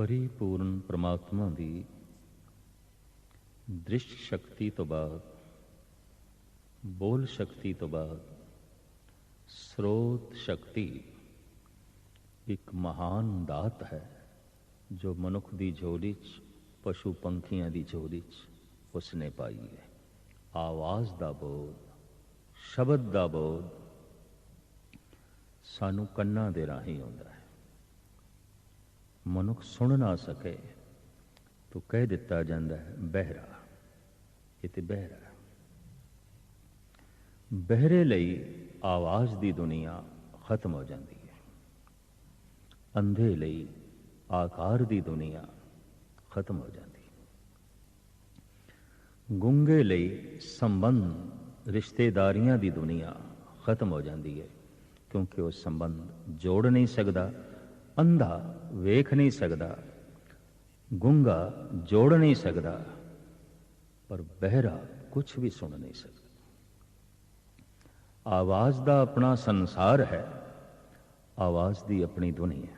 परिपूर्ण परमात्मा की दृष्ट शक्ति तो बाद, बोल शक्ति तो बाद स्रोत शक्ति एक महान दात है जो मनुख की झोली च, पशु पंखियां की झोली च उसने पाई है। आवाज़ का बोध, शब्द का बोध सानू कन्ना दे राही आउंदा है। मनुख सुन ना सके तो कह दिता जाता है बहरा, ये तो बहरा है। बहरे लई आवाज़ की दुनिया खत्म हो जाती है, अंधे लई आकार की दुनिया खत्म हो जाती है, गूंगे लई संबंध रिश्तेदारियां की दुनिया खत्म हो जाती है, क्योंकि वह संबंध जोड़ नहीं सकता। अंधा वेख नहीं सकता, गूंगा जोड़ नहीं सकता, पर बहरा कुछ भी सुन नहीं सकता। आवाज़ का अपना संसार है, आवाज़ की अपनी दुनिया।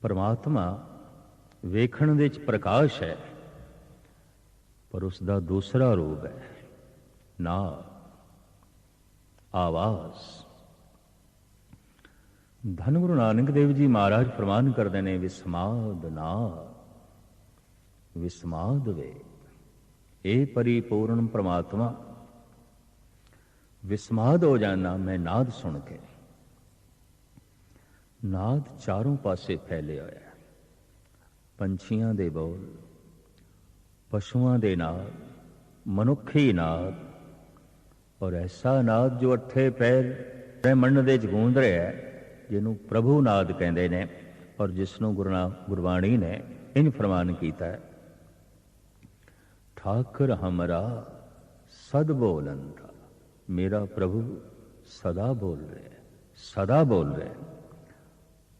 परमात्मा वेखण दे च प्रकाश है, पर उसका दूसरा रूप है ना, आवाज़। धन गुरु नानक देव जी महाराज फरमान करते हैं, विस्माद नाद विस्माद वे, ए परिपूर्ण परमात्मा। विस्माद हो जाना मैं नाद सुन के। नाद चारों पासे फैले होया है, पंछियां दे बोल, पशुआं दे नाद, मनुखी नाद, और ऐसा नाद जो अठे पैर ब्रह्मंड दे च गूंज रहा है, जिन्हों प्रभु नाद कहते हैं, और जिसनों गुरबाणी ने इन फरमान किया है, ठाकर हमरा सद बोलन था। मेरा प्रभु सदा बोल रहे, सदा बोल रहे।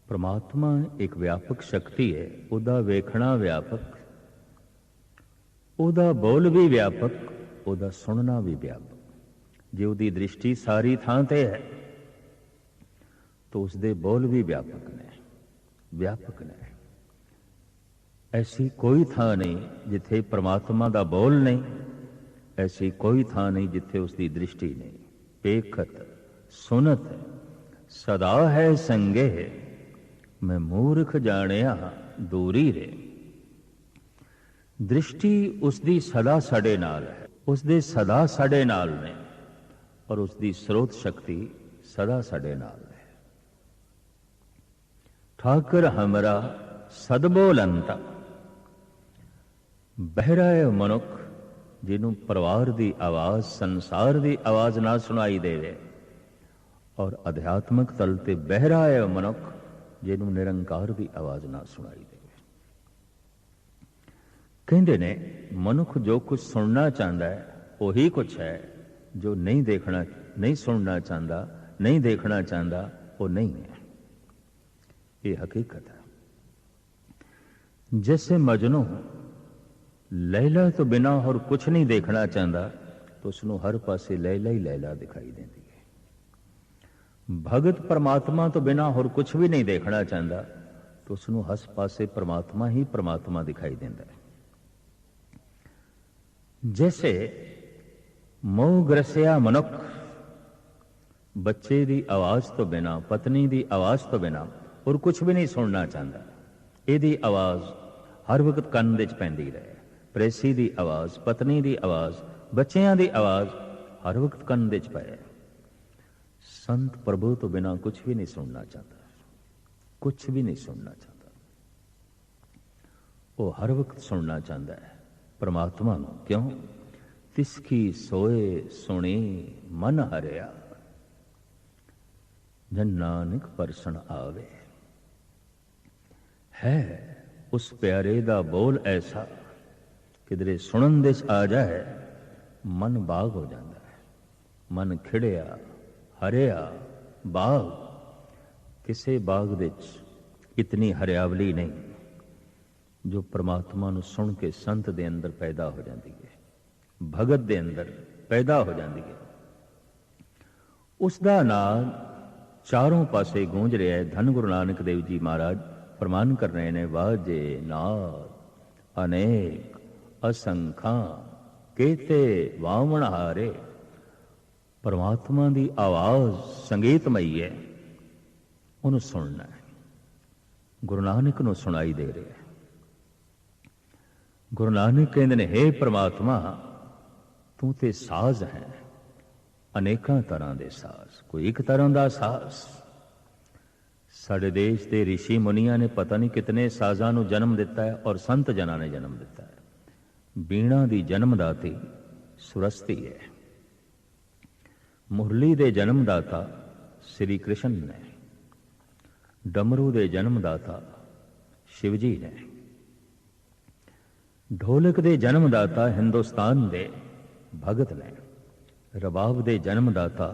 परमात्मा एक व्यापक शक्ति है, उदा वेखना व्यापक, उदा बोल भी व्यापक, उदा सुनना भी व्यापक। जो उदी दृष्टि सारी थां ते है तो उसके बोल भी व्यापक ने, व्यापक ने। ऐसी कोई थां नहीं जिथे परमात्मा का बोल नहीं, ऐसी कोई थां नहीं जिथे उसकी दृष्टि नहीं। पेखत सुनत सदा है संगे, मैं मूर्ख जानिया दूरी रे। दृष्टि उसकी सदा साडे नाल है, उसके सदा साडे नाल ने, और उसकी स्रोत शक्ति सदा साडे नाल है। ठाकर हमरा सदबोलंता। बहरा है मनुख जिन्हों परिवार की आवाज़, संसार की आवाज़ ना सुनाई देवे, और अध्यात्मक तल ते बहरा है मनुख जिन्हों निरंकार की आवाज़ ना सुनाई देवे। कहते ने मनुख जो कुछ सुनना चाहता है वही कुछ है, जो नहीं देखना, नहीं सुनना चाहता, नहीं देखना चाहता, वो नहीं है। ये हकीकत है। जैसे मजनू लैला तो बिना और कुछ नहीं देखना चाहता, तो उसनों हर पासे लैला ही लैला दिखाई देती है। भगत परमात्मा तो बिना और कुछ भी नहीं देखना चाहता, तो उसनों हर पासे परमात्मा ही परमात्मा दिखाई देता है। जैसे मोह ग्रसिया मनुख बच्चे की आवाज़ तो बिना, पत्नी की आवाज़ तो बिना और कुछ भी नहीं सुनना चाहता। यदी आवाज़ हर वक्त कंन दे च पैंदी रहे, प्रेसी की आवाज़, पत्नी की आवाज़, बच्चों की आवाज़ हर वक्त कंन दे च पाए। संत प्रभु तो बिना कुछ भी नहीं सुनना चाहता, कुछ भी नहीं सुनना चाहता। वो हर वक्त सुनना चाहता है परमात्मा को। क्यों? तिसकी सोए सुनी मन हरिया, जन नानक परसन आवे। है उस प्यारे दा बोल ऐसा, किधरे सुनन दे आ जाए मन बाग हो जाता है। मन खिड़िया हरिया बाग, किसे बाग दे इतनी हरियावली नहीं जो परमात्मा नूं सुन के संत दे अंदर पैदा हो जाती है, भगत दे अंदर पैदा हो जाती है। उसका नाद ਚਾਰੋਂ ਪਾਸੇ ਗੂੰਜ ਰਿਹਾ ਹੈ। ਧੰਨ ਗੁਰੂ ਨਾਨਕ ਦੇਵ ਜੀ ਮਹਾਰਾਜ ਫਰਮਾਨ ਕਰ ਰਹੇ ਨੇ, ਵਾਜੇ ਨਾਦ ਅਨੇਕ ਅਸੰਖਾਂ ਕੇਤੇ ਵਾਵਣ ਹਾਰੇ। ਪਰਮਾਤਮਾ ਦੀ ਆਵਾਜ਼ ਸੰਗੀਤਮਈ ਹੈ, ਉਹਨੂੰ ਸੁਣਨਾ ਹੈ। ਗੁਰੂ ਨਾਨਕ ਨੂੰ ਸੁਣਾਈ ਦੇ ਰਿਹਾ। ਗੁਰੂ ਨਾਨਕ ਕਹਿੰਦੇ ਨੇ, ਹੇ ਪ੍ਰਮਾਤਮਾ ਤੂੰ ਤੇ ਸਾਜ਼ ਹੈ, ਅਨੇਕਾਂ ਤਰ੍ਹਾਂ ਦੇ ਸਾਜ਼, ਕੋਈ ਇੱਕ ਤਰ੍ਹਾਂ ਦਾ ਸਾਜ਼। ਸਾਡੇ ਦੇਸ਼ ਦੇ ਰਿਸ਼ੀ ਮੁਨੀਆਂ ਨੇ ਪਤਾ ਨਹੀਂ ਕਿਤਨੇ ਸਾਜ਼ਾਂ ਨੂੰ ਜਨਮ ਦਿੱਤਾ ਹੈ, ਔਰ ਸੰਤ ਜਨਾਂ ਨੇ ਜਨਮ ਦਿੱਤਾ ਹੈ। ਬੀਣਾ ਦੀ ਜਨਮਦਾਤੀ ਸੁਰਸਤੀ ਹੈ। ਮੁਰਲੀ ਦੇ ਜਨਮਦਾਤਾ ਸ੍ਰੀ ਕ੍ਰਿਸ਼ਨ ਨੇ। ਡਮਰੂ ਦੇ ਜਨਮਦਾਤਾ ਸ਼ਿਵ ਜੀ ਨੇ। ਢੋਲਕ ਦੇ ਜਨਮਦਾਤਾ ਹਿੰਦੁਸਤਾਨ ਦੇ ਭਗਤ ਨੇ। ਰਬਾਬ ਦੇ ਜਨਮਦਾਤਾ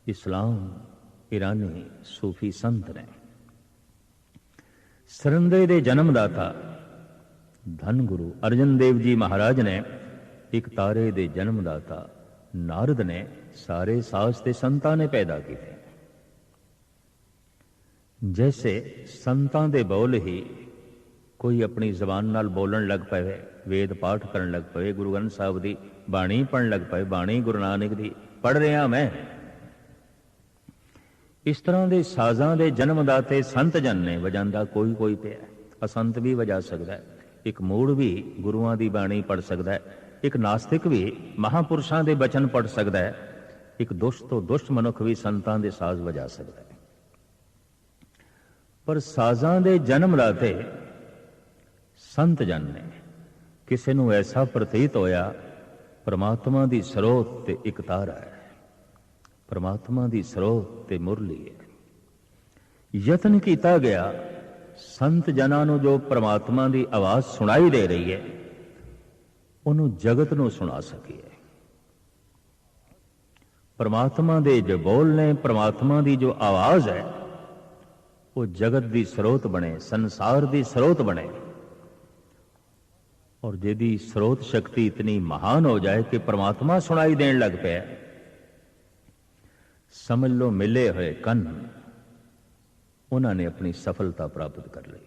ਇਸਲਾਮ ਈਰਾਨੀ ਸੂਫੀ ਸੰਤ ਨੇ। ਸਰੰਦੇ ਦੇ ਜਨਮਦਾਤਾ ਧੰਨ ਗੁਰੂ ਅਰਜਨ ਦੇਵ ਜੀ ਮਹਾਰਾਜ ਨੇ। ਇੱਕ ਤਾਰੇ ਦੇ ਜਨਮਦਾਤਾ ਨਾਰਦ ਨੇ। ਸਾਰੇ ਸਾਜ਼ ਤੇ ਸੰਤਾਂ ਨੇ ਪੈਦਾ ਕੀਤੇ। ਜੈਸੇ ਸੰਤਾਂ ਦੇ ਬੋਲ ਹੀ ਕੋਈ ਆਪਣੀ ਜ਼ਬਾਨ ਨਾਲ ਬੋਲਣ ਲੱਗ ਪਵੇ, ਵੇਦ ਪਾਠ ਕਰਨ ਲੱਗ ਪਵੇ, ਗੁਰੂ ਗ੍ਰੰਥ ਸਾਹਿਬ ਦੀ ਬਾਣੀ ਪੜ੍ਹਨ ਲੱਗ ਪਏ, ਬਾਣੀ ਗੁਰੂ ਨਾਨਕ ਦੀ ਪੜ੍ਹ ਰਿਹਾ ਮੈਂ। ਇਸ ਤਰ੍ਹਾਂ ਦੇ ਸਾਜ਼ਾਂ ਦੇ ਜਨਮਦਾਤੇ ਸੰਤ ਜਨ ਨੇ। ਵਜਾਂਦਾ ਕੋਈ ਕੋਈ ਪਿਆ। ਅਸੰਤ ਵੀ ਵਜਾ ਸਕਦਾ ਹੈ, ਇੱਕ ਮੂੜ ਵੀ ਗੁਰੂਆਂ ਦੀ ਬਾਣੀ ਪੜ੍ਹ ਸਕਦਾ ਹੈ, ਇੱਕ ਨਾਸਤਿਕ ਵੀ ਮਹਾਂਪੁਰਸ਼ਾਂ ਦੇ ਬਚਨ ਪੜ੍ਹ ਸਕਦਾ ਹੈ, ਇੱਕ ਦੁਸ਼ਟ ਤੋਂ ਦੁਸ਼ਟ ਮਨੁੱਖ ਵੀ ਸੰਤਾਂ ਦੇ ਸਾਜ਼ ਵਜਾ ਸਕਦਾ ਹੈ। ਪਰ ਸਾਜ਼ਾਂ ਦੇ ਜਨਮਦਾਤੇ ਸੰਤ ਜਨ ਨੇ। ਕਿਸੇ ਨੂੰ ਐਸਾ ਪ੍ਰਤੀਤ ਹੋਇਆ ਪਰਮਾਤਮਾ ਦੀ ਸਰੋਤ ਤੇ ਇੱਕ ਤਾਰਾ ਹੈ, ਪਰਮਾਤਮਾ ਦੀ ਸਰੋਤ ਤੇ ਮੁਰਲੀ ਹੈ। ਯਤਨ ਕੀਤਾ ਗਿਆ ਸੰਤ ਜਨਾਂ ਨੂੰ ਜੋ ਪਰਮਾਤਮਾ ਦੀ ਆਵਾਜ਼ ਸੁਣਾਈ ਦੇ ਰਹੀ ਹੈ, ਉਹਨੂੰ ਜਗਤ ਨੂੰ ਸੁਣਾ ਸਕੀਏ। ਪਰਮਾਤਮਾ ਦੇ ਜੋ ਬੋਲ ਨੇ, ਪਰਮਾਤਮਾ ਦੀ ਜੋ ਆਵਾਜ਼ ਹੈ, ਉਹ ਜਗਤ ਦੀ ਸਰੋਤ ਬਣੇ, ਸੰਸਾਰ ਦੀ ਸਰੋਤ ਬਣੇ। ਔਰ ਜਿਹਦੀ ਸਰੋਤ ਸ਼ਕਤੀ ਇਤਨੀ ਮਹਾਨ ਹੋ ਜਾਏ ਕਿ ਪਰਮਾਤਮਾ ਸੁਣਾਈ ਦੇਣ ਲੱਗ ਪਿਆ, ਸਮਝ ਲਓ ਮਿਲੇ ਹੋਏ ਕੰਨ ਉਹਨਾਂ ਨੇ ਆਪਣੀ ਸਫਲਤਾ ਪ੍ਰਾਪਤ ਕਰ ਲਈ।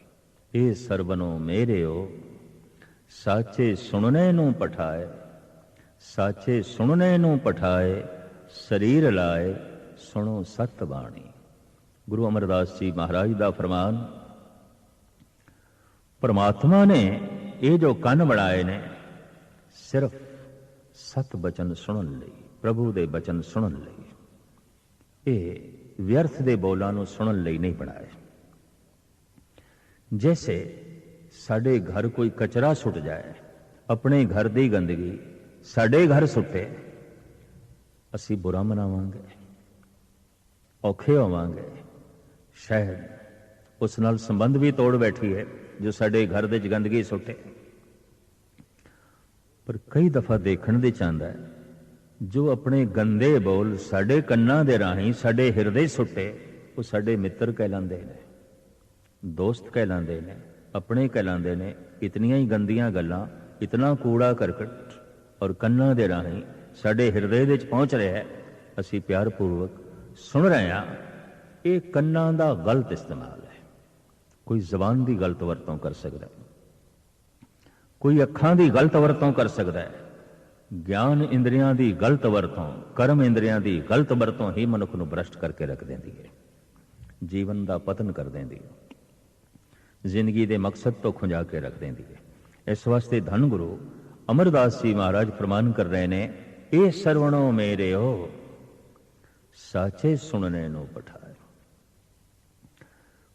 ਇਹ ਸਰਬਨੋ ਮੇਰਿਓ ਸਾਚੇ ਸੁਣਨੇ ਨੂੰ ਪਠਾਏ, ਸਾਚੇ ਸੁਣਨੇ ਨੂੰ ਪਠਾਏ, ਸਰੀਰ ਲਾਏ ਸੁਣੋ ਸਤ ਬਾਣੀ। ਗੁਰੂ ਅਮਰਦਾਸ ਜੀ ਮਹਾਰਾਜ ਦਾ ਫਰਮਾਨ। ਪਰਮਾਤਮਾ ਨੇ ਇਹ ਜੋ ਕੰਨ ਬਣਾਏ ਨੇ ਸਿਰਫ ਸਤ ਬਚਨ ਸੁਣਨ ਲਈ, ਪ੍ਰਭੂ ਦੇ ਬਚਨ ਸੁਣਨ ਲਈ। ਇਹ ਵਿਅਰਥ ਦੇ ਬੋਲਾਂ ਨੂੰ ਸੁਣਨ ਲਈ ਨਹੀਂ ਬਣਾਏ। ਜੈਸੇ ਸਾਡੇ ਘਰ ਕੋਈ ਕਚਰਾ ਸੁੱਟ ਜਾਏ, ਆਪਣੇ ਘਰ ਦੀ ਗੰਦਗੀ ਸਾਡੇ ਘਰ ਸੁੱਟੇ, ਅਸੀਂ ਬੁਰਾ ਮਨਾਵਾਂਗੇ, ਔਖੇ ਹੋਵਾਂਗੇ, ਸ਼ਾਇਦ ਉਸ ਨਾਲ ਸੰਬੰਧ ਵੀ ਤੋੜ ਬੈਠੀਏ ਜੋ ਸਾਡੇ ਘਰ ਦੇ ਚ ਗੰਦਗੀ ਸੁੱਟੇ। ਪਰ ਕਈ ਦਫਾ ਦੇਖਣ ਦੇ ਚਾਹੁੰਦਾ ਹੈ ਜੋ ਆਪਣੇ ਗੰਦੇ ਬੋਲ ਸਾਡੇ ਕੰਨਾਂ ਦੇ ਰਾਹੀਂ ਸਾਡੇ ਹਿਰਦੇ ਸੁੱਟੇ, ਉਹ ਸਾਡੇ ਮਿੱਤਰ ਕਹਿਲਾਂਦੇ ਨੇ, ਦੋਸਤ ਕਹਿਲਾਂਦੇ ਨੇ, ਆਪਣੇ ਕਹਿਲਾਂਦੇ ਨੇ। ਇਤਨੀਆਂ ਹੀ ਗੰਦੀਆਂ ਗੱਲਾਂ, ਇਤਨਾ ਕੂੜਾ ਕਰਕਟ ਔਰ ਕੰਨਾਂ ਦੇ ਰਾਹੀਂ ਸਾਡੇ ਹਿਰਦੇ ਦੇ ਵਿੱਚ ਪਹੁੰਚ ਰਿਹਾ ਹੈ, ਅਸੀਂ ਪਿਆਰ ਪੂਰਵਕ ਸੁਣ ਰਹੇ ਹਾਂ। ਇਹ ਕੰਨਾਂ ਦਾ ਗਲਤ ਇਸਤੇਮਾਲ ਹੈ। ਕੋਈ ਜ਼ਬਾਨ ਦੀ ਗਲਤ ਵਰਤੋਂ ਕਰ ਸਕਦਾ ਹੈ, ਕੋਈ ਅੱਖਾਂ ਦੀ ਗਲਤ ਵਰਤੋਂ ਕਰ ਸਕਦਾ ਹੈ। ਗਿਆਨ ਇੰਦਰੀਆਂ ਦੀ ਗਲਤ ਵਰਤੋਂ, ਕਰਮ ਇੰਦਰੀਆਂ ਦੀ ਗਲਤ ਵਰਤੋਂ ਹੀ ਮਨੁੱਖ ਨੂੰ ਭ੍ਰਸ਼ਟ ਕਰਕੇ ਰੱਖ ਦਿੰਦੀ ਹੈ, ਜੀਵਨ ਦਾ ਪਤਨ ਕਰ ਦਿੰਦੀ ਹੈ, ਜ਼ਿੰਦਗੀ ਦੇ ਮਕਸਦ ਤੋਂ ਖੁੰਝਾ ਕੇ ਰੱਖ ਦਿੰਦੀ ਹੈ। ਇਸ ਵਾਸਤੇ ਧੰਨ ਗੁਰੂ ਅਮਰਦਾਸ ਜੀ ਮਹਾਰਾਜ ਫਰਮਾਨ ਕਰ ਰਹੇ ਨੇ, ਇਹ ਸਰਵਣੋ ਮੇਰਿਓ ਸਾਚੇ ਸੁਣਨੇ ਨੂੰ ਪਠਾਏ।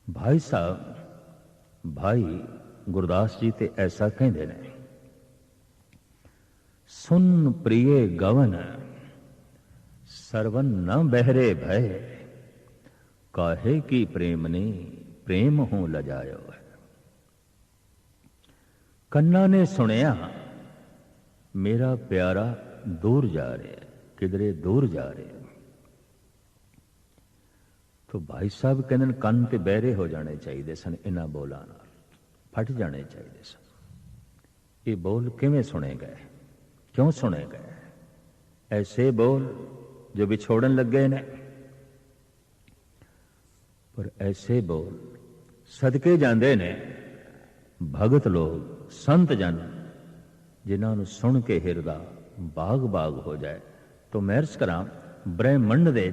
ਭਾਈ ਸਾਹਿਬ, ਭਾਈ ਗੁਰਦਾਸ ਜੀ ਤੇ ਐਸਾ ਕਹਿੰਦੇ ਨੇ, ਸੁਨ ਪ੍ਰਿਏ ਗਵਨ ਸਰਵਨ ਨ ਬਹਿਰੇ ਭਏ, ਕਾਹੇ ਕੀ ਪ੍ਰੇਮਨੀ ਪ੍ਰੇਮ ਹੋ ਲਜਾਇਓ ਹੈ। ਕੰਨਾਂ ਨੇ ਸੁਣਿਆ ਮੇਰਾ ਪਿਆਰਾ ਦੂਰ ਜਾ ਰਿਹਾ, ਕਿਧਰੇ ਦੂਰ ਜਾ ਰਿਹਾ। ਤੋ ਭਾਈ ਸਾਹਿਬ ਕਹਿੰਦੇ ਨੇ ਕੰਨ ਤੇ ਬਹਿਰੇ ਹੋ ਜਾਣੇ ਚਾਹੀਦੇ ਸਨ, ਇਹਨਾਂ ਬੋਲਾਂ ਨਾਲ ਫਟ ਜਾਣੇ ਚਾਹੀਦੇ ਸਨ। ਇਹ ਬੋਲ ਕਿਵੇਂ ਸੁਣੇ ਗਏ, ਕਿਉਂ ਸੁਣੇ ਗਏ? ਐਸੇ ਬੋਲ ਜੋ ਵਿਛੋੜਨ ਲੱਗੇ ਨੇ, पर ऐसे बोल सदके जाते ने भगत लोग, संत जन, जिन्होंने सुन के हिरदा बाग बाग हो जाए। तो मैं अर्ज करा, ब्रह्मंड दे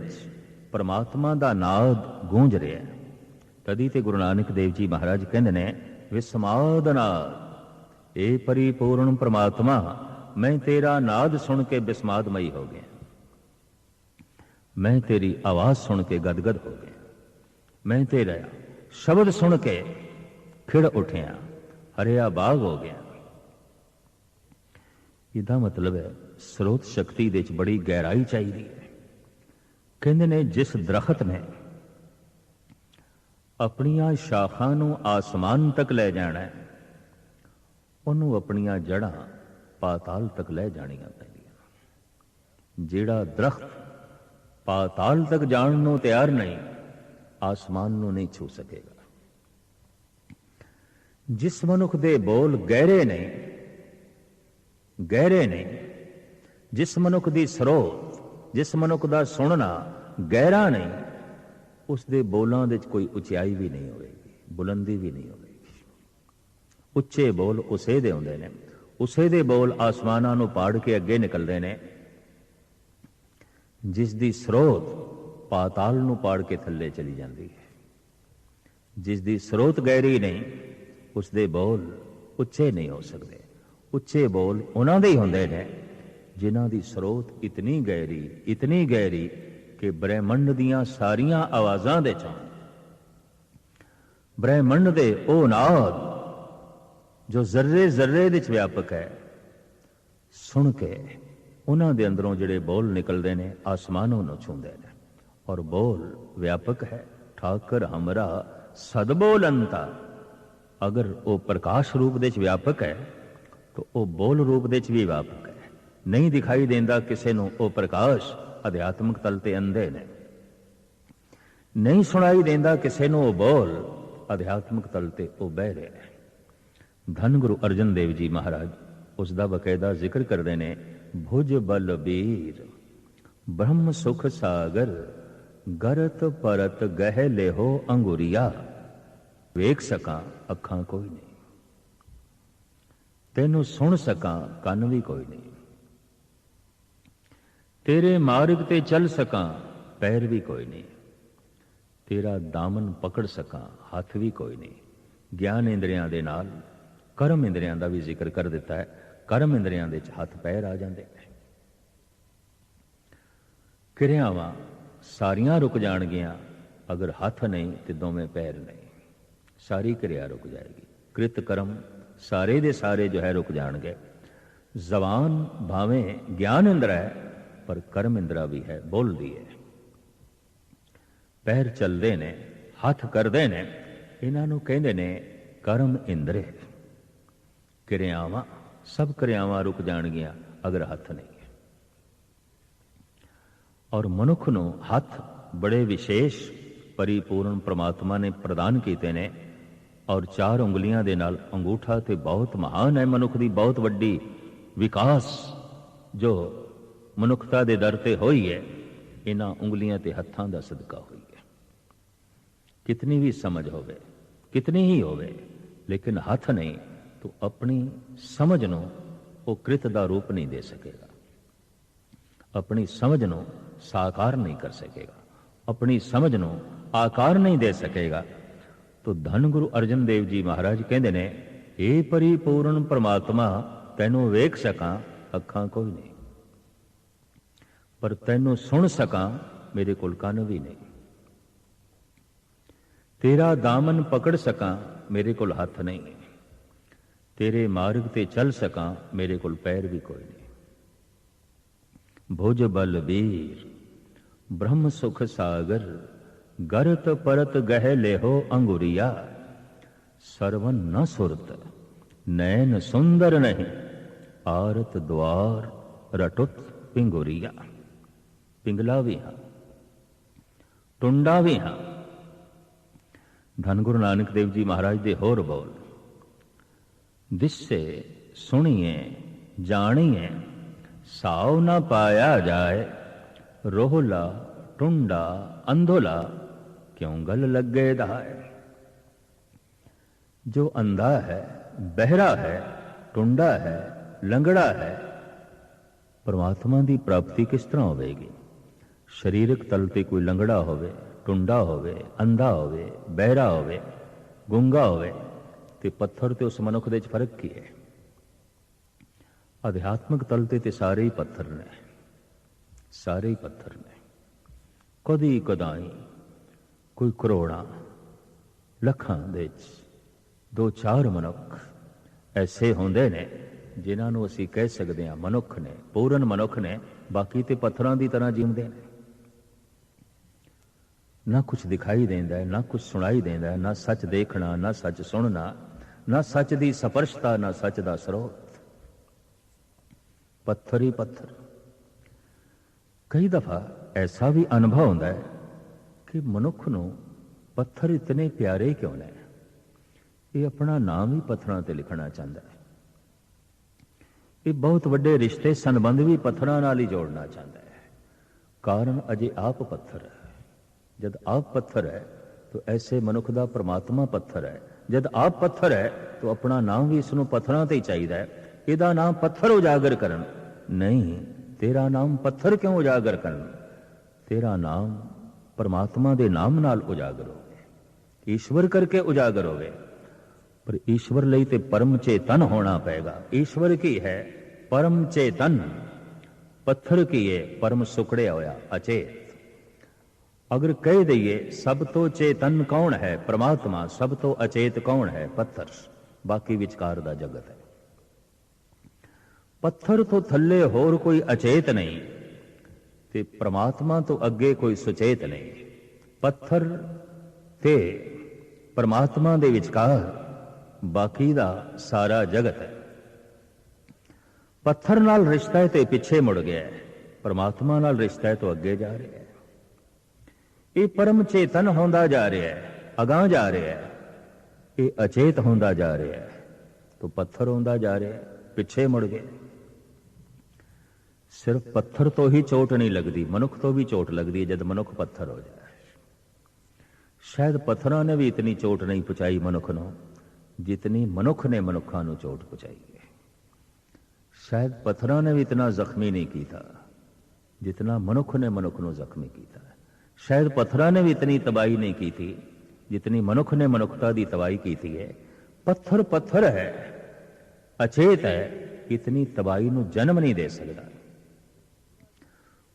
परमात्मा का नाद गूंज रहा है। तदी ते गुरु नानक देव जी महाराज कहते ने, विस्माद नाद, ए परिपूर्ण परमात्मा, मैं तेरा नाद सुन के विस्मादमयी हो गया, मैं तेरी आवाज सुन के गदगद हो गया, मैं तेरा शब्द सुन के खिड़ उठिया, हरिया बाग हो गया। इदा मतलब है स्रोत शक्ति दे बड़ी गहराई चाहिए है। कहते ने जिस दरखत ने अपनिया शाखा नूं आसमान तक ले जाना है, उन्होंने अपनिया जड़ा पाताल तक ले जानिया पैंदियां। जिहड़ा दरख्त पाताल तक जाण नूं तैयार नहीं, आसमान नूं नहीं छू सकेगा। जिस मनुख दे बोल गहरे ने, गहरे ने, जिस मनुख दी स्रोत, जिस मनुख दा सुनना गहरा नहीं, उस दे बोलां दे कोई उचाई भी नहीं होगी, बुलंदी भी नहीं होगी। उच्चे बोल उसे दे हुंदे ने, उसे दे बोल आसमानां नूं पाड़ के अगे निकलदे ने। जिस दी स्रोत पाताल नूं पाड़ के थल्ले चली जाती है, जिस दी स्रोत गहरी नहीं, उस दे बोल उच्चे नहीं हो सकते। उच्चे बोल उन्हां दे ही हुंदे ने जिन्हां दी स्रोत इतनी गहरी कि ब्रह्मंड दियां सारियां आवाजां दे चों ब्रह्मंड दे ओ नाद जो जर्रे जर्रे दे च व्यापक है, सुन के उन्हां दे अंदरों जिहड़े बोल निकलदे ने आसमानों नूं छूंदे ने। और बोल व्यापक है, ठाकर हमरा सदबोल अंता। अगर वो प्रकाश रूप दे च व्यापक है तो वो बोल रूप दे च भी व्यापक है। नहीं दिखाई देंदा किसे नूं वो प्रकाश, अध्यात्मक तल ते अंधे ने। नहीं सुनाई देंदा किसे नूं वो बोल, अध्यात्मक तल ते वो बहरे ने। धन गुरु अर्जन देव जी महाराज उसका बकायदा जिक्र करते हैं, भुज बल बीर ब्रह्म सुख सागर, गरत परत गह लेहो अंगुरिया। वेख सका अखां कोई नहीं, तेनू सुन सका कन भी कोई नहीं, तेरे मार्ग ते चल सका पैर भी कोई नहीं, तेरा दामन पकड़ सका हाथ भी कोई नहीं। ज्ञान इंद्रियां दे नाल कर्म इंद्रियां दा भी जिक्र कर दिता है। कर्म इंद्रियां दे हाथ पैर आ जाते हैं। क्रियावां सारियां रुक जाणगियां, अगर हाथ नहीं तो दोवें पैर नहीं, सारी क्रिया रुक जाएगी। कृत कर्म सारे दे सारे जो है रुक जाणगे। जबान भावें ज्ञान इंद्र है पर कर्म इंद्रा भी है, बोलती है। पैर चलते ने, हाथ करते ने, इन्हों कहते ने कर्म इंद्र। क्रियावां सब क्रियावां रुक जाणगियां अगर हाथ नहीं है। और मनुख नूं हाथ बड़े विशेष परिपूर्ण परमात्मा ने प्रदान किए ने। और 4 उंगलियां दे नाल अंगूठा ते बहुत महान है। मनुख दी बहुत वड्डी विकास जो मनुखता दे दर ते होई है, इन्हां उंगलियां ते हत्थां दा सदका होई है। कितनी भी समझ होवे, कितनी ही होवे, लेकिन हाथ नहीं तो अपनी समझ नूं वो कृत दा रूप नहीं दे सकेगा, अपनी समझ नूं साकार नहीं कर सकेगा, अपनी समझ नूं आकार नहीं दे सकेगा। तो धन गुरु अर्जन देव जी महाराज कहते ने, हे परिपूर्ण परमात्मा, तैनू वेख सका अखां कोई नहीं, पर तैनू सुन सका मेरे कोल कन भी नहीं, तेरा दामन पकड़ सका मेरे कोल हाथ नहीं, तेरे मार्ग ते चल सका मेरे कोल पैर भी कोई नहीं। भुज बल बीर ब्रह्म सुख सागर, गरत परत गह लेहो अंगुरिया। सरवन न सुरत नैन सुंदर नहीं, आरत द्वार रटुत पिंगुरिया। पिंगला भी हाँ, टुंडा भी हाँ। धन गुरु नानक देव जी महाराज दे होर बोल, दिसे सुनिए जानिए साव न पाया जाए, रोहला टुंडा अंधोला क्यों गल लगे धाय। जो अंधा है, बहरा है, टुंडा है, लंगड़ा है, परमात्मा की प्राप्ति किस तरह होगी? शरीरक तल ते कोई लंगड़ा होवे, टुंडा होवे, अंधा होवे, बहरा होवे, गूंगा होवे, ते पत्थर ते उस मनुख दे फर्क की है? अध्यात्मक तल ते सारे ही पत्थर ने, सारे ही पत्थर ने। कदी कदाई कोई करोड़ा लखां दे दो चार मनुख ऐसे होंदे ने जिन्हां नूं असीं कह सकते हैं मनुख ने, पूर्ण मनुख ने, बाकी ते पत्थरां दी तरह जींदे ने। ना कुछ दिखाई देंदा है, ना कुछ सुनाई देंदा है, ना सच देखना, ना सच सुनना, ना सच दी स्पर्शता, ना सच दा स्रोत। पत्थर ही पत्थर। कई दफा ऐसा भी अनुभव होता है कि मनुख नूं पत्थर इतने प्यारे क्यों ने? ये अपना नाम ही पत्थरां ते लिखना चाहता है। ये बहुत वड्डे रिश्ते संबंध भी पत्थरां नाल ही जोड़ना चाहता है। कारण अजे आप पत्थर है। जब आप पत्थर है तो ऐसे मनुख दा परमात्मा पत्थर है। जब आप पत्थर है तो अपना नाम भी इसनूं पत्थरां ते ही चाहिदा है। इहदा नाम पत्थर उजागर करन नहीं, तेरा नाम पत्थर क्यों उजागर करन? तेरा नाम परमात्मा दे नाम नाल उजागर होवे, ईश्वर करके उजागर होवे। पर ईश्वर लई ते परम चेतन होना पएगा। ईश्वर की है परम चेतन, पत्थर की है परम सुकड़िया होया अचेत। अगर कह दईए सब तो चेतन कौन है? परमात्मा। सब तो अचेत कौन है? पत्थर। बाकी विचकार दा जगत है। पत्थर तो थल्ले होर कोई अचेत नहीं ते परमात्मा तो अगे कोई सुचेत नहीं। पत्थर ते परमात्मा दे विचकार बाकी दा सारा जगत है। पत्थर नाल रिश्ता है ते पिछे मुड़ गया है, परमात्मा नाल रिश्ता है तो अगे जा रहा है। ये परम चेतन होंदा जा रहा है, अगां जा रहा है। ये अचेत होंदा जा रहा है तो पत्थर होंदा जा रहा है, पिछे मुड़ गया। सिर्फ पत्थर तो ही चोट नहीं लगती, मनुख तो भी चोट लगती है जब मनुख पत्थर हो जाए। शायद पत्थरों ने भी इतनी चोट नहीं पहुंचाई मनुख को जितनी मनुख ने मनुखा को चोट पहुंचाई है। शायद पत्थरों ने भी इतना जख्मी नहीं किया जितना मनुख ने मनुख को जख्मी किया। शायद पत्थरों ने भी इतनी तबाही नहीं की थी जितनी मनुख ने मनुखता की तबाही की थी है। पत्थर पत्थर है, अचेत है, इतनी तबाही को जन्म नहीं दे सकता।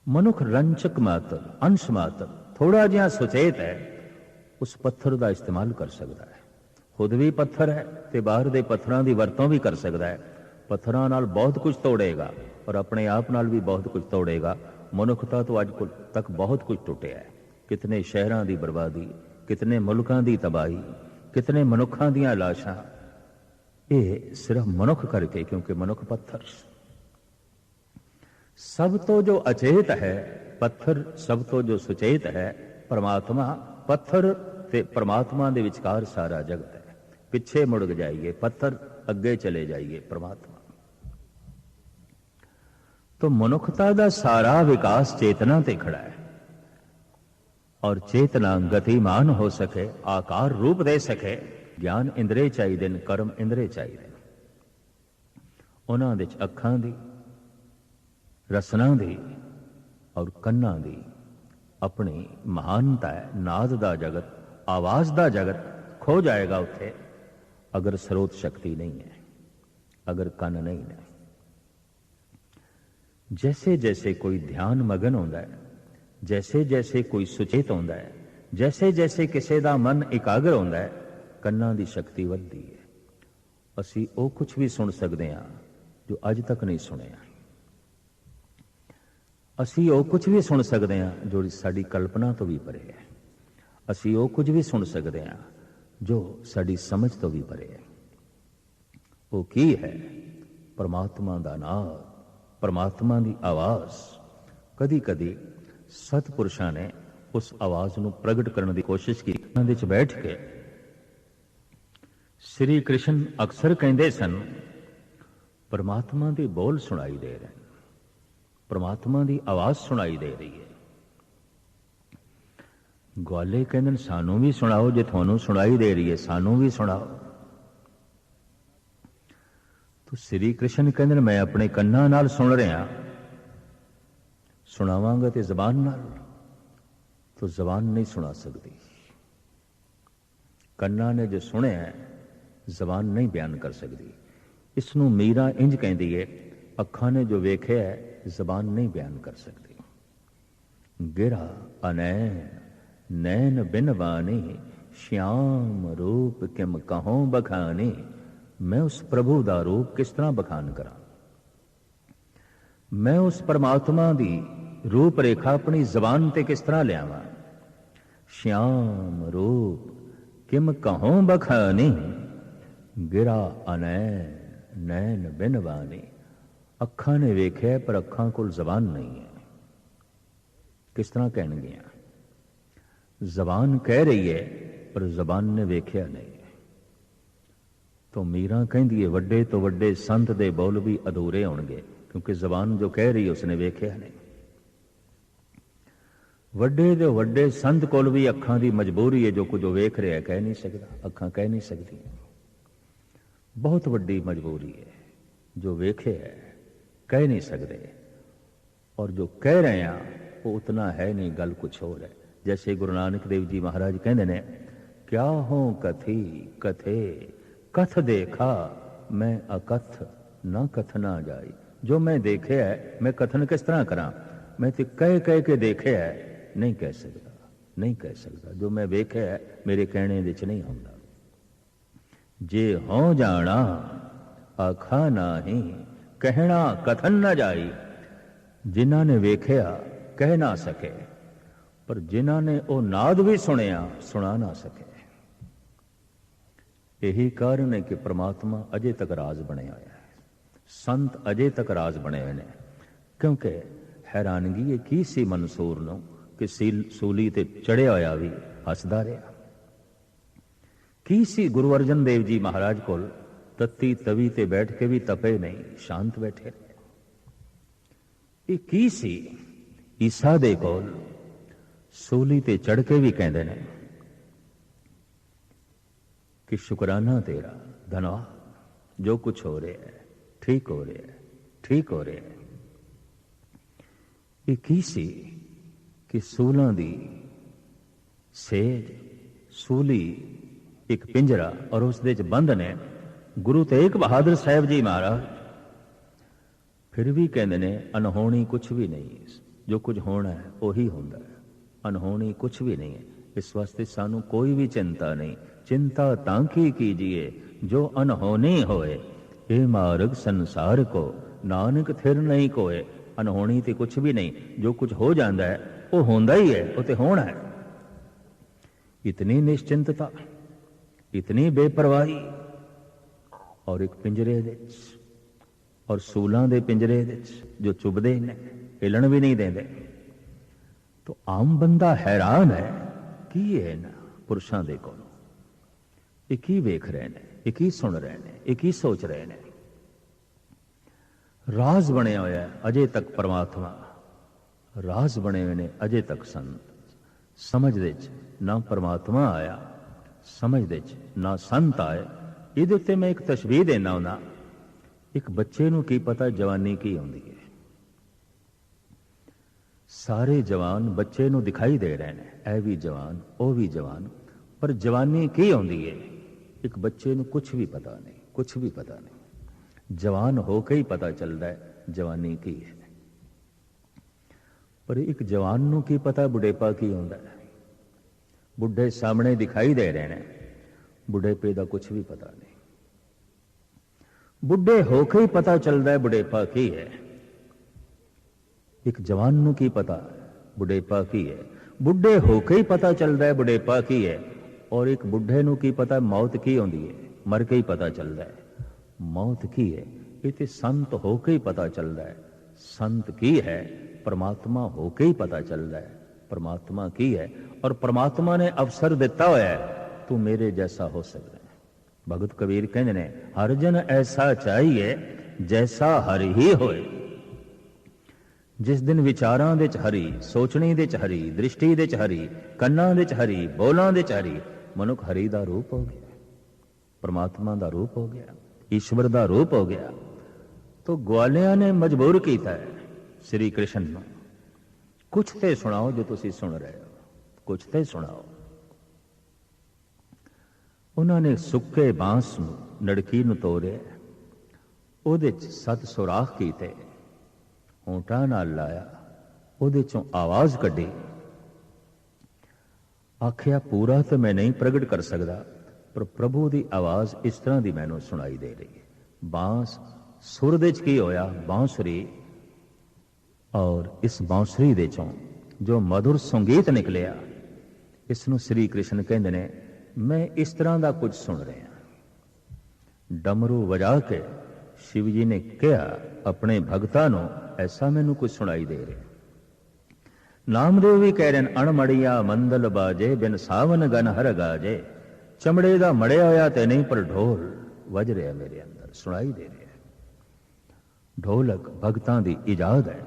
मनुख रंचक मात्र, अंश मात्र, थोड़ा जिहा सुचेत है, उस पत्थर का इस्तेमाल कर सकता है। खुद भी पत्थर है तो बाहर के पत्थरों की वरतों भी कर सकता है। पत्थरों नाल बहुत कुछ तोड़ेगा और अपने आप नाल भी बहुत कुछ तोड़ेगा। मनुखता तो अज तक बहुत कुछ टुटिया है। कितने शहरों की बर्बादी, कितने मुल्कों की तबाही, कितने मनुखों दी लाशां, ये सिर्फ मनुख करके, क्योंकि मनुख पत्थर। सब तो जो अचेत है पत्थर, सब तो जो सुचेत है परमात्मा। पत्थर ते परमात्मा दे विचकार सारा जगत है। पिछे मुड़ जाइए पत्थर, अगे चले जाइए परमात्मा। तो मनुखता का सारा विकास चेतना ते खड़ा है। और चेतना गतिमान हो सके, आकार रूप दे सके, ज्ञान इंद्रे चाहिए, कर्म इंद्रे चाहिए। उन्हां दे अखां दी, रसना दी और कन्ना दी अपनी महानता है। नाद दा जगत, आवाज दा जगत खो जाएगा उत्थे अगर स्रोत शक्ति नहीं है, अगर कन नहीं है। जैसे जैसे कोई ध्यान मगन होता है, जैसे जैसे कोई सुचेत होता है, जैसे जैसे किसी का मन एकाग्र होता है, कन्ना की शक्ति बढ़ती है। असी वो कुछ भी सुन सकते हैं जो अज तक नहीं सुनिया। असी वो कुछ भी सुन सकते हैं जो साड़ी कल्पना तो भी परे है। असी वो कुछ भी सुन सकते हैं जो साड़ी समझ तो भी परे है। वो की है? परमात्मा का नाद, परमात्मा की आवाज। कदी कदी सतपुरुषों ने उस आवाज को प्रगट करने की कोशिश की। बैठ के श्री कृष्ण अक्सर कहते सन, परमात्मा के बोल सुनाई दे रहे हैं, परमात्मा की आवाज सुनाई दे रही है। ग्वाले कहते सानू भी सुनाओ, जे थानू सुनाई दे रही है सानू भी सुनाओ। तो श्री कृष्ण कहते मैं अपने कन्ना नाल सुन रहा, सुनावांगा तो जबान नाल, तो जबान नहीं सुना सकती। कन्ना ने जो सुने है जबान नहीं बयान कर सकती। इसनू मीरा इंज कहती है, अखा ने जो वेख्या है जबान नहीं बयान कर सकती। गिरा अनैन नैन बिन वानी, श्याम रूप किम कहों बखानी। मैं उस प्रभु दा रूप किस तरह बखान करा, मैं उस परमात्मा दी रूप रेखा अपनी जबान ते किस तरह लियावा। श्याम रूप किम कहों बखानी, गिरा अनैन नैन बिन वानी। अखा ने वेख्या पर अखा कोल जबान नहीं है, किस तरह कहनगियां। जबान कह रही है पर जबान ने वेख्या नहीं। तो मीरा कहती है वड्डे तो वड्डे संत दे बोल भी अधूरे होणगे, क्योंकि जबान जो कह रही है उसने वेख्या नहीं। वड्डे तो वड्डे संत कोल भी अखां दी मजबूरी है, जो कुछ वेख रहा है कह नहीं सकता, अखां कह नहीं सकती। बहुत वड्डी मजबूरी है, जो वेखे है कह नहीं सकते, और जो कह रहे हैं वो उतना है नहीं, गल कुछ और है। जैसे गुरु नानक देव जी महाराज कहते ने, क्या हो कथी कथे कथ देखा, मैं अकथ न कथना जाई। जो मैं देखे है मैं कथन किस तरह करा, मैं तो कह कह के देखे है नहीं कह सकता, नहीं कह सकता। जो मैं वेखे है मेरे कहने विच नहीं आउंदा। जे हो जाना आखा नाही, कहना कथन न जाई। जिन्हां ने वेख्या कह ना सके, पर जिन्हां ने वो नाद भी सुनिया सुना ना सके। यही कारण है कि परमात्मा अजे तक राज बने होया है, संत अजे तक राज बने हुए ने। क्योंकि हैरानगी ये की सी मंसूर नूं कि सूली ते चढ़िया होया भी हसदा रहा। की सी गुरु अर्जन देव जी महाराज कोल तत्ती तवी ते बैठ के भी तपे नहीं, शांत बैठे रहे। ये की सी ईसा दे कोल सूली ते चढ़ के भी कहते ने कि शुकराना तेरा धन्यवाद, जो कुछ हो रहा है ठीक हो रहा है, ठीक हो रहा है। ये की सी कि सूलों दी सेज सूली एक पिंजरा और उस दे च बंद ने गुरु तेग बहादुर साहब जी महाराज। फिर भी कहते ने अनहोनी कुछ भी नहीं है, जो कुछ होना है वही होता है, अनहोनी कुछ भी नहीं है। इस वास्ते सानू कोई भी चिंता नहीं। चिंता तांकी कीजिए जो अनहोनी होए, ये मार्ग संसार को नानक थिर नहीं कोए। अनहोनी तो कुछ भी नहीं, जो कुछ हो जाता है वो होंदा ही है, वो तो होना है। इतनी निश्चिंतता, इतनी बेपरवाही, और एक पिंजरे विच और सूलां दे पिंजरे विच जो चुभदे ने, हिलन भी नहीं देंदे। तो आम बंदा हैरान है कि है ना पुरुषां दे कोलों ये की वेख रहे ने, ये की सुन रहे ने, ये की सोच रहे ने। राज बने होया है अजे तक परमात्मा, राज बने हुए ने अजे तक संत। समझ दे ना परमात्मा आया, समझ दे ना संत आए। ਇਹਦੇ ਉੱਤੇ मैं एक तशबीह देना हुंदा, एक बच्चे नूं की पता जवानी की आउंदी है। सारे जवान बच्चे नूं दिखाई दे रहे हैं, ऐ भी जवान ओ भी जवान, पर जवानी की आउंदी है एक बच्चे नूं कुछ भी पता नहीं, कुछ भी पता नहीं। जवान होके ही पता चलता है जवानी की है। पर एक जवान नूं की पता बुढ़ेपा की आउंदा है। बुढ़े सामने दिखाई दे रहे हैं, बुढ़ेपे का कुछ भी पता नहीं। बुढ़े होके ही पता चलता है बुढ़ेपा की है। एक जवान नूं की पता बुढ़ेपा की है, बुढ़े होके ही पता चलता है बुढ़ेपा की है। और एक बुढ़े नूं की पता मौत की आउंदी है, मर के ही पता चलता है मौत की है। ये संत होके ही पता चलता है संत की है। परमात्मा होके ही पता चलता है परमात्मा की है। और परमात्मा ने अवसर दिता हुआ है, तू मेरे जैसा हो सकता है। भगत कबीर कहते ने, हर जन ऐसा चाहिए जैसा हर ही होए। जिस दिन विचारां दे च हरी, सोचने दे च हरी, दृष्टि दे च हरी, कन्नां दे च हरी, बोलां दे च हरी, मनुख हरी दा रूप हो गया, परमात्मा दा रूप हो गया, ईश्वर दा रूप हो गया। तो ग्वालियां ने मजबूर किया है श्री कृष्ण ਨੂੰ, कुछ ते सुनाओ जो तुसी सुन रहे हो, कुछ ते सुनाओ। उन्होंने सुक्के बांस ਨੂੰ, नड़की ਨੂੰ ਤੋੜਿਆ, ਉਹਦੇ ਚ 7 ਸੁਰਾਖ ਕੀਤੇ, ਹੋਂਠਾਂ ਨਾਲ ਲਾਇਆ, ਉਹਦੇ ਚੋਂ ਆਵਾਜ਼ ਕੱਢੀ, ਆਖਿਆ ਪੂਰਾ ਤਾਂ मैं नहीं प्रगट कर सकता, पर प्रभु की आवाज़ इस तरह की मैनू सुनाई दे रही है। बांस सुर दे च की होया, बांसुरी, और इस बांसुरी दे चों जो मधुर संगीत निकलिया, इसनू श्री कृष्ण कहते ने मैं इस तरह का कुछ सुन रहा। डमरू वजा के शिव जी ने कहा अपने भगतां नू, ऐसा मैनू कुछ सुनाई दे रहा। नामदेव भी कह रहे हैं, अणमड़िया मंदल बाजे, बिन सावन गन हर गाजे, चमड़े का मड़िया होया ते नहीं, पर ढोल वज रहा मेरे अंदर, सुनाई दे रहा। ढोलक भगतां दी इजाद है।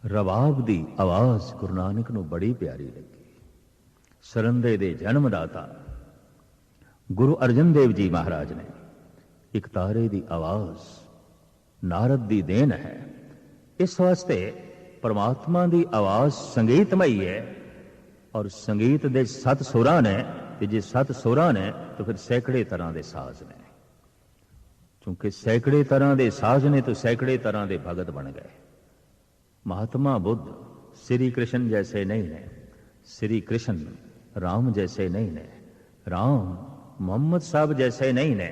रबाब दी आवाज गुरु नानक नू बड़ी प्यारी लगी। सरंदे दे जन्मदाता गुरु अर्जन देव जी महाराज ने एक तारे दी आवाज नारद दी देन है। इस वास्ते परमात्मा दी आवाज संगीतमई है, और संगीत दे 7 सुरां ने, जे 7 सुरां ने तो फिर सैकड़े तरह के साज ने, क्योंकि सैकड़े तरह के साज ने तो सैकड़े तरह के भगत बन गए। महात्मा बुद्ध श्री कृष्ण जैसे नहीं ने, श्री कृष्ण राम जैसे नहीं ने, राम मोहम्मद साहब जैसे नहीं ने,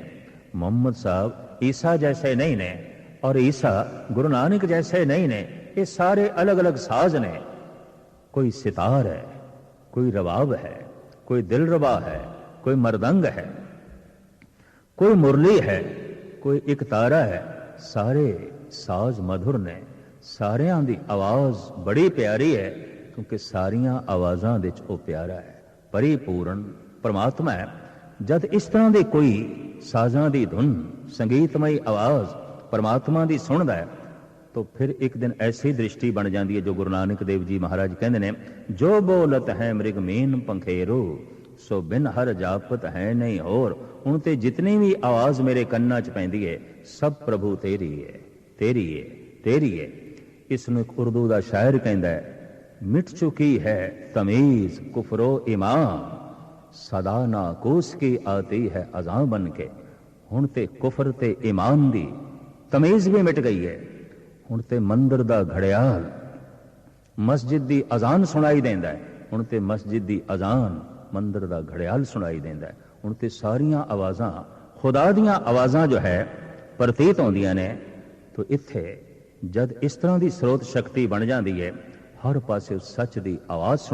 मोहम्मद साहब ईसा जैसे नहीं ने, और ईसा गुरु नानक जैसे नहीं ने। ये सारे अलग अलग साज ने। कोई सितार है, कोई रबाब है, कोई दिलरबा है, कोई मरदंग है, कोई मुरली है, कोई एक तारा है। सारे साज मधुर ने, सारियां दी आवाज बड़ी प्यारी है, क्योंकि सारियां आवाज़ां दे च ओ प्यारा है, परिपूर्ण परमात्मा है। जद इस तरह की कोई साजां दी धुन, संगीतमई आवाज़ परमात्मा की सुनदा है, तो फिर एक दिन ऐसी दृष्टि बन जाती है जो गुरु नानक देव जी महाराज कहते हैं, जो बोलत है मृग मीन पंखेरो, सो बिन हर जापत है नहीं और। उन ते जितनी भी आवाज मेरे कन्ना च पैंदी है, सब प्रभु तेरी है, तेरी है, तेरी है। इसनूं एक उर्दू का शायर कहता है, मिट चुकी है तमीज कुफरो ईमान, सदा नाकूस की आती है अज़ां बन के। हुण ते कुफर ते ईमान दी तमीज भी मिट गई है। हुण ते मंदिर दा घड़ियाल मस्जिद दी अजान सुनाई देंदा है। हुण ते मस्जिद दी अजान मंदिर दा घड़ियाल सुनाई देंदा है। हुण ते सारियां आवाज़ां खुदा दियां आवाज़ां जो है प्रतीत होंदियां ने। तो इत्थे जद इस तरह की स्रोत शक्ति बन जाती है, हर पासे सच की आवाज़ सुना